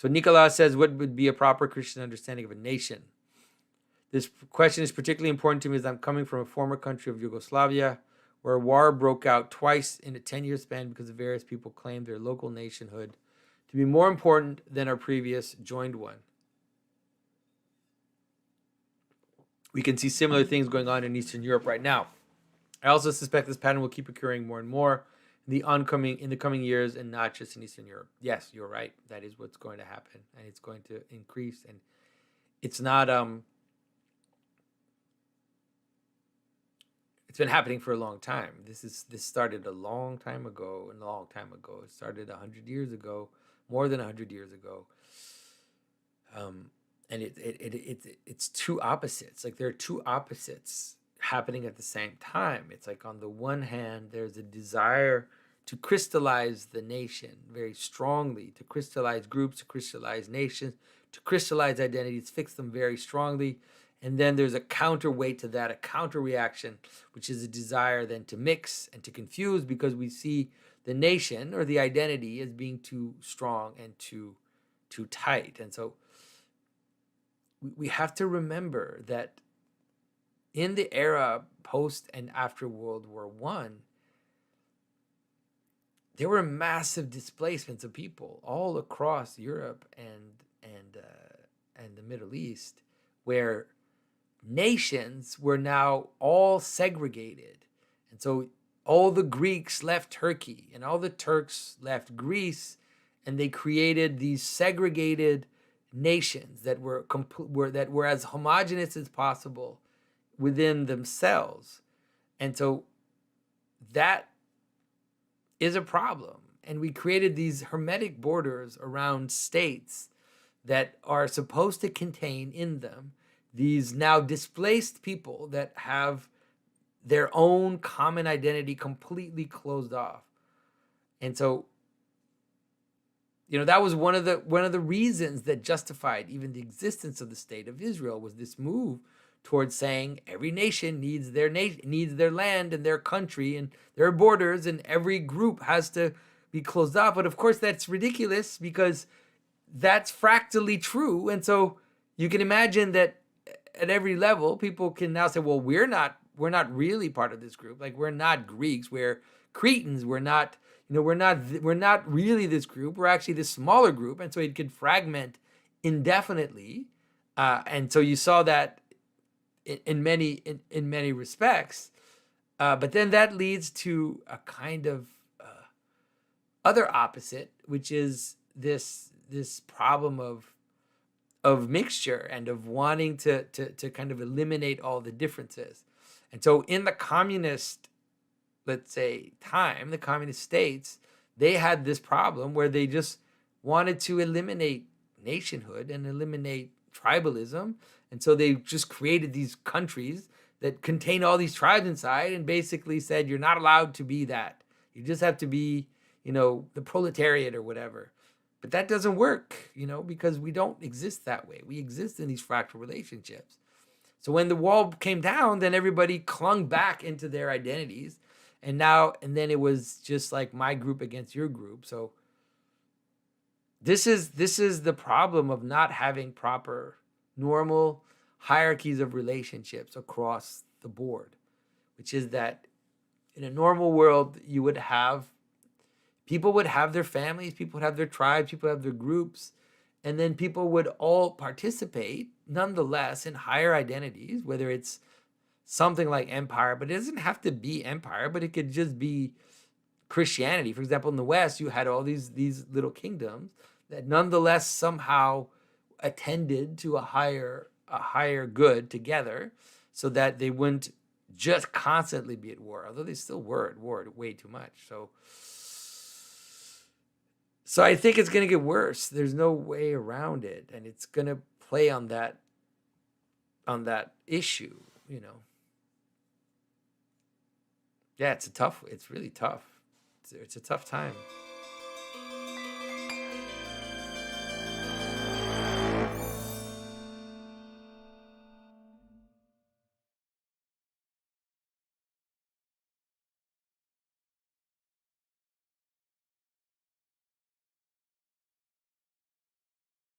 So Nicolas says, what would be a proper Christian understanding of a nation? This question is particularly important to me as I'm coming from a former country of Yugoslavia, where a war broke out twice in a 10-year span because various people claimed their local nationhood to be more important than our previous joined one. We can see similar things going on in Eastern Europe right now. I also suspect this pattern will keep occurring more and more in the coming years, and not just in Eastern Europe. Yes, you're right. That is what's going to happen, and it's going to increase. And it's not it's been happening for a long time. This started a long time ago. It started 100 years ago, more than 100 years ago. And it's two opposites. Like there are two opposites happening at the same time. It's like on the one hand, there's a desire to crystallize the nation very strongly, to crystallize groups, to crystallize nations, to crystallize identities, fix them very strongly. And then there's a counterweight to that, a counter reaction, which is a desire then to mix and to confuse, because we see the nation or the identity as being too strong and too tight. And so we have to remember that in the era post and after World War I, there were massive displacements of people all across Europe and the Middle East, where nations were now all segregated. And so all the Greeks left Turkey and all the Turks left Greece, and they created these segregated nations that were as homogenous as possible within themselves. And so that is a problem. And we created these hermetic borders around states that are supposed to contain in them these now displaced people that have their own common identity completely closed off. And so, that was one of the reasons that justified even the existence of the state of Israel, was this move towards saying every nation needs their land and their country and their borders, and every group has to be closed off. But of course, that's ridiculous, because that's fractally true. And so you can imagine that at every level, people can now say, well, we're not really part of this group. Like, we're not Greeks, we're Cretans, we're not really this group. We're actually this smaller group. And so it could fragment indefinitely. And so you saw that in many respects. But then that leads to a kind of other opposite, which is this problem of mixture and of wanting to kind of eliminate all the differences. And so in the communist, let's say, time, the communist states, they had this problem where they just wanted to eliminate nationhood and eliminate tribalism. And so they just created these countries that contain all these tribes inside, and basically said, you're not allowed to be that. You just have to be, the proletariat or whatever. But that doesn't work, because we don't exist that way. We exist in these fractal relationships. So when the wall came down, then everybody clung back into their identities. And then it was just like my group against your group. So this is the problem of not having proper, normal hierarchies of relationships across the board, which is that in a normal world, people would have their families, people would have their tribes, people would have their groups, and then people would all participate nonetheless in higher identities, whether it's something like empire, but it doesn't have to be empire, but it could just be Christianity. For example, in the West, you had all these little kingdoms that nonetheless somehow attended to a higher good together, so that they wouldn't just constantly be at war, although they still were at war way too much. So I think it's going to get worse. There's no way around it, and it's going to play on that issue, Yeah, it's really tough. It's a tough time.